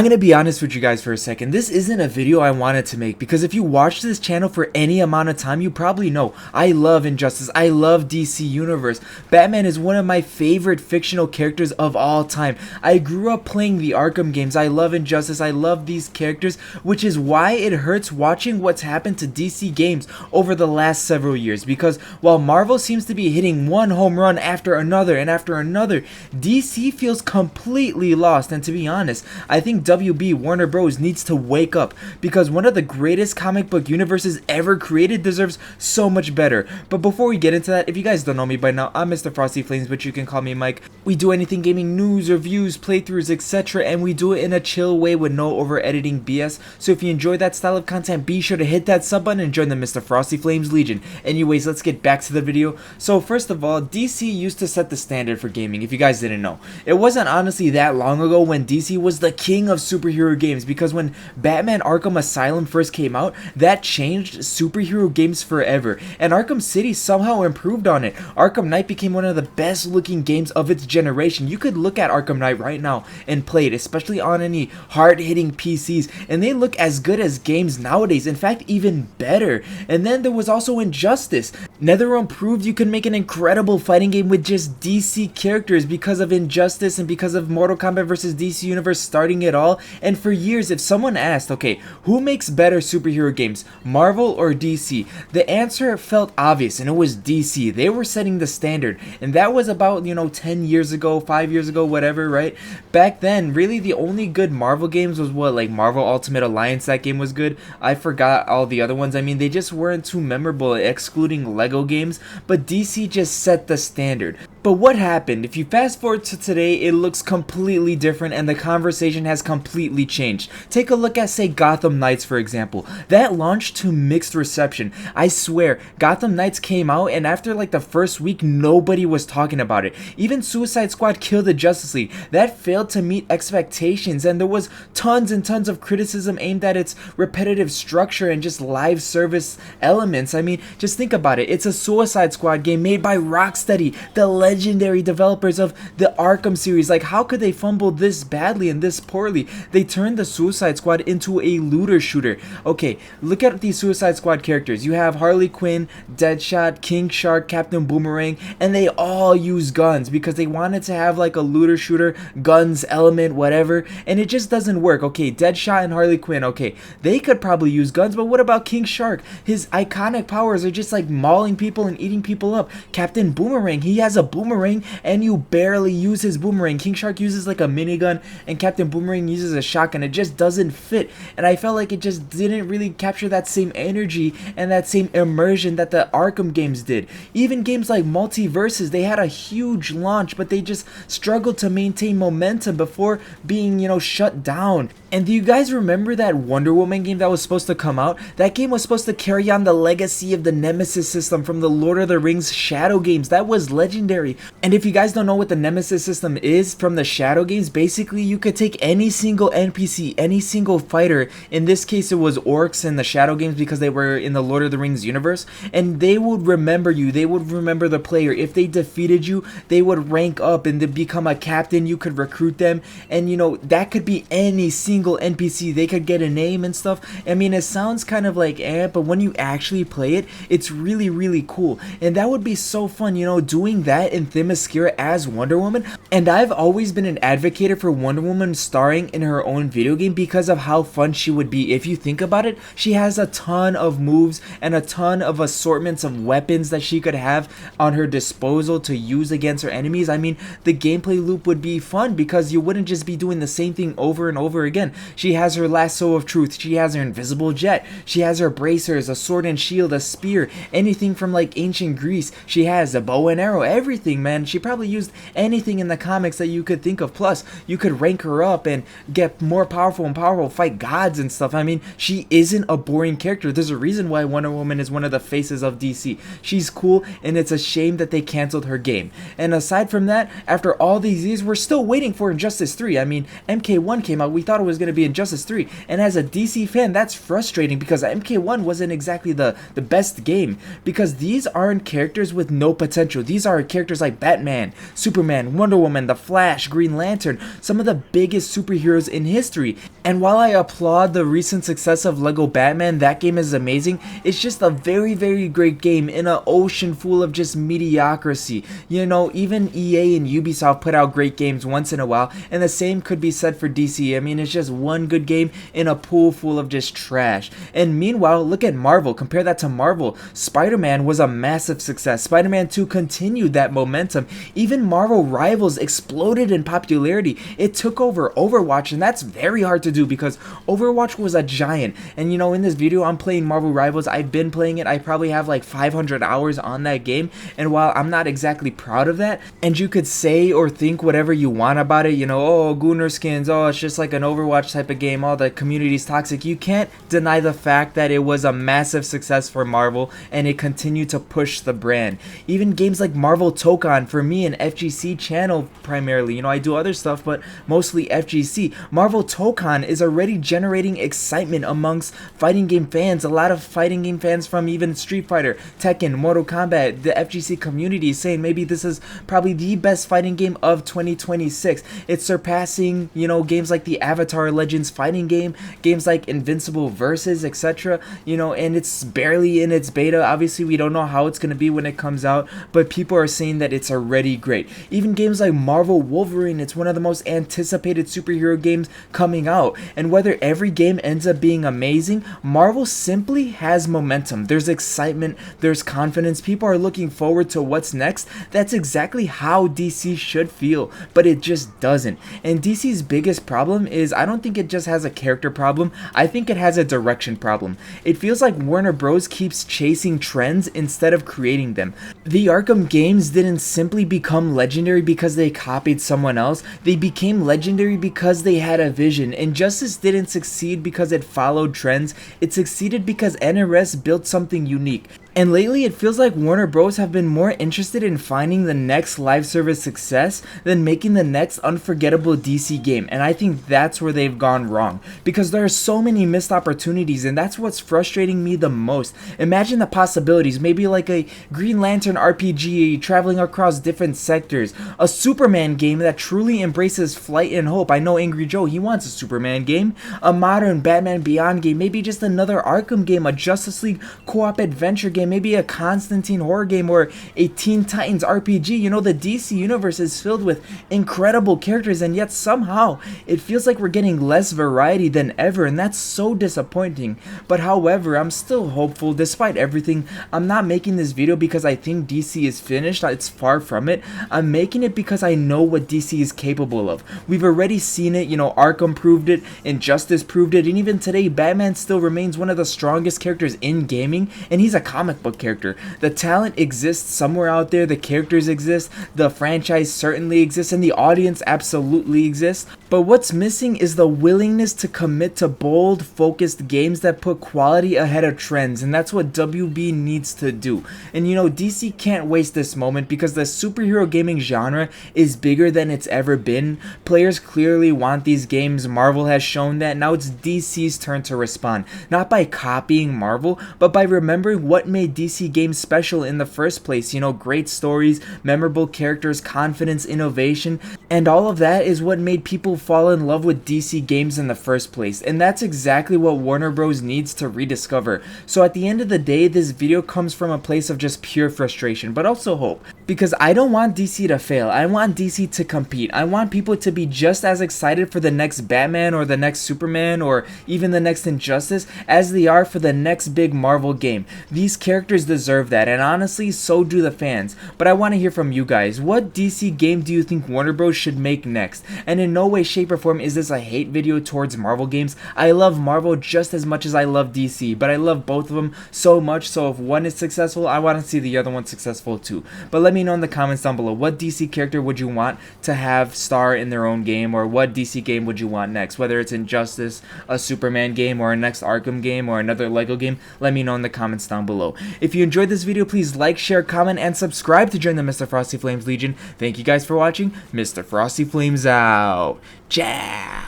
I'm gonna be honest with you guys for a second. This isn't a video I wanted to make because if you watch this channel for any amount of time, you probably know I love Injustice. I love DC Universe. Batman is one of my favorite fictional characters of all time. I grew up playing the Arkham games. I love Injustice. I love these characters, which is why it hurts watching what's happened to DC games over the last several years. Because while Marvel seems to be hitting one home run after another and after another, DC feels completely lost. And to be honest, I think WB Warner Bros needs to wake up because one of the greatest comic book universes ever created deserves so much better. But before we get into that, if you guys don't know me by now, I'm Mr. Frosty Flames, but you can call me Mike. We do anything gaming news, reviews, playthroughs, etc. and we do it in a chill way with no over editing BS. So if you enjoy that style of content, be sure to hit that sub button and join the Mr. Frosty Flames Legion. Anyways, let's get back to the video. So first of all, DC used to set the standard for gaming, if you guys didn't know. It wasn't honestly that long ago when DC was the king of superhero games, because when Batman Arkham Asylum first came out, that changed superhero games forever, and Arkham City somehow improved on it. Arkham Knight became one of the best looking games of its generation. You could look at Arkham Knight right now and play it, especially on any hard-hitting PCs, and they look as good as games nowadays, in fact even better. And then there was also Injustice. NetherRealm proved you can make an incredible fighting game with just DC characters because of Injustice and because of Mortal Kombat vs. DC Universe starting it all. And for years, if someone asked, okay, who makes better superhero games, Marvel or DC, the answer felt obvious, and it was DC. They were setting the standard, and that was about, 10 years ago, 5 years ago, whatever, right? Back then, really the only good Marvel games was what, like Marvel Ultimate Alliance. That game was good. I forgot all the other ones. I mean, they just weren't too memorable, excluding Lego games, but DC just set the standard. But what happened? If you fast forward to today, it looks completely different and the conversation has completely changed. Take a look at, say, Gotham Knights, for example. That launched to mixed reception. I swear, Gotham Knights came out and after like the first week, nobody was talking about it. Even Suicide Squad Kill the Justice League, that failed to meet expectations, and there was tons and tons of criticism aimed at its repetitive structure and just live service elements. I mean, just think about it. It's a Suicide Squad game made by Rocksteady, the legendary developers of the Arkham series. Like, how could they fumble this badly and this poorly? They turned the Suicide Squad into a looter shooter. Okay, look at these Suicide Squad characters. You have Harley Quinn, Deadshot, King Shark, Captain Boomerang, and they all use guns because they wanted to have like a looter shooter, guns element, whatever, and it just doesn't work. Okay, Deadshot and Harley Quinn, okay, they could probably use guns, but what about King Shark? His iconic powers are just like mauling people and eating people up. Captain Boomerang, he has a boomerang and you barely use his boomerang. King Shark uses like a minigun and Captain Boomerang uses a shotgun. It just doesn't fit, and I felt like it just didn't really capture that same energy and that same immersion that the Arkham games did. Even games like Multiverses, they had a huge launch, but they just struggled to maintain momentum before being, shut down. And do you guys remember that Wonder Woman game that was supposed to come out? That game was supposed to carry on the legacy of the Nemesis system from the Lord of the Rings Shadow games. That was legendary. And if you guys don't know what the Nemesis system is from the Shadow games, basically you could take any single NPC, any single fighter. In this case, it was orcs in the Shadow games because they were in the Lord of the Rings universe, and they would remember you. They would remember the player. If they defeated you, they would rank up and then become a captain. You could recruit them, and that could be any single NPC. They could get a name and stuff. I mean, it sounds kind of like but when you actually play it, it's really, really cool. And that would be so fun, doing that in Themyscira as Wonder Woman. And I've always been an advocate for Wonder Woman starring in her own video game because of how fun she would be. If you think about it, she has a ton of moves and a ton of assortments of weapons that she could have on her disposal to use against her enemies. I mean, the gameplay loop would be fun because you wouldn't just be doing the same thing over and over again. She has her lasso of truth, she has her invisible jet, she has her bracers, a sword and shield, a spear, anything from like ancient Greece. She has a bow and arrow, everything, man. She probably used anything in the comics that you could think of. Plus, you could rank her up and get more powerful and powerful, fight gods and stuff. I mean, she isn't a boring character. There's a reason why Wonder Woman is one of the faces of DC. She's cool, and it's a shame that they canceled her game. And aside from that, after all these years, we're still waiting for Injustice 3. I mean, MK1 came out, we thought it was going to be Injustice 3, and as a DC fan, that's frustrating because MK1 wasn't exactly the best game, because because these aren't characters with no potential. These are characters like Batman, Superman, Wonder Woman, The Flash, Green Lantern, some of the biggest superheroes in history. And while I applaud the recent success of Lego Batman, that game is amazing, it's just a very, very great game in an ocean full of just mediocrity. You know, even EA and Ubisoft put out great games once in a while, and the same could be said for DC. I mean, it's just one good game in a pool full of just trash. And meanwhile, look at Marvel. Compare that to Marvel. Spider-Man was a massive success. Spider-Man 2 continued that momentum. Even Marvel Rivals exploded in popularity. It took over Overwatch, and that's very hard to do because Overwatch was a giant. And you know, in this video, I'm playing Marvel Rivals. I've been playing it. I probably have like 500 hours on that game. And while I'm not exactly proud of that, and you could say or think whatever you want about it, you know, oh, Gunnar skins, oh, it's just like an Overwatch type of game, oh, the community's toxic. You can't deny the fact that it was a massive success for Marvel, and it continued to push the brand. Even games like Marvel Tokon, for me, an FGC channel primarily, you know, I do other stuff, but mostly FGC. Marvel Tokon is already generating excitement amongst fighting game fans. A lot of fighting game fans from even Street Fighter, Tekken, Mortal Kombat, the FGC community is saying maybe this is probably the best fighting game of 2026. It's surpassing, you know, games like the Avatar Legends fighting game, games like Invincible Versus, etc. You know, and it's barely in its beta. Obviously, we don't know how it's going to be when it comes out, but people are saying that it's already great. Even games like Marvel Wolverine, it's one of the most anticipated superhero games coming out. And whether every game ends up being amazing, Marvel simply has momentum. There's excitement, there's confidence, people are looking forward to what's next. That's exactly how DC should feel, but it just doesn't. And DC's biggest problem is, I don't think it just has a character problem, I think it has a direction problem. It feels like Warner Bros. Keeps chasing trends instead of creating them. The Arkham games didn't simply become legendary because they copied someone else, they became legendary because they had a vision. Injustice didn't succeed because it followed trends, it succeeded because NRS built something unique. And lately it feels like Warner Bros. Have been more interested in finding the next live service success than making the next unforgettable DC game, and I think that's where they've gone wrong, because there are so many missed opportunities, and that's what's frustrating me the most. Imagine the possibilities, maybe like a Green Lantern RPG traveling across different sectors, a Superman game that truly embraces flight and hope. I know Angry Joe, he wants a Superman game, a modern Batman Beyond game, maybe just another Arkham game, a Justice League co-op adventure game, maybe a Constantine horror game, or a Teen Titans RPG. You know, the DC universe is filled with incredible characters, and yet somehow it feels like we're getting less variety than ever, and that's so disappointing. But however, I'm still hopeful despite everything. I'm not making this video because I think DC is finished. It's far from it. I'm making it because I know what DC is capable of. We've already seen it. You know, Arkham proved it, Injustice proved it, and even today Batman still remains one of the strongest characters in gaming, and he's a comic book character. The talent exists somewhere out there, the characters exist, the franchise certainly exists, and the audience absolutely exists. But what's missing is the willingness to commit to bold, focused games that put quality ahead of trends, and that's what WB needs to do. And you know, DC can't waste this moment because the superhero gaming genre is bigger than it's ever been. Players clearly want these games. Marvel has shown that. Now it's DC's turn to respond, not by copying Marvel, but by remembering what made DC games special in the first place. You know, great stories, memorable characters, confidence, innovation, and all of that is what made people fall in love with DC games in the first place. And that's exactly what Warner Bros. Needs to rediscover. So at the end of the day, this video comes from a place of just pure frustration, but also hope. Because I don't want DC to fail. I want DC to compete. I want people to be just as excited for the next Batman or the next Superman or even the next Injustice as they are for the next big Marvel game. These characters deserve that, and honestly, so do the fans. But I want to hear from you guys. What DC game do you think Warner Bros. Should make next? And in no way, shape, or form is this a hate video towards Marvel games. I love Marvel just as much as I love DC, but I love both of them so much, so if one is successful, I want to see the other one successful too. But let me know in the comments down below, what DC character would you want to have star in their own game, or what DC game would you want next? Whether it's Injustice, a Superman game, or a next Arkham game, or another Lego game, let me know in the comments down below. If you enjoyed this video, please like, share, comment, and subscribe to join the Mr. Frosty Flames Legion. Thank you guys for watching. Mr. Frosty Flames out. Ciao.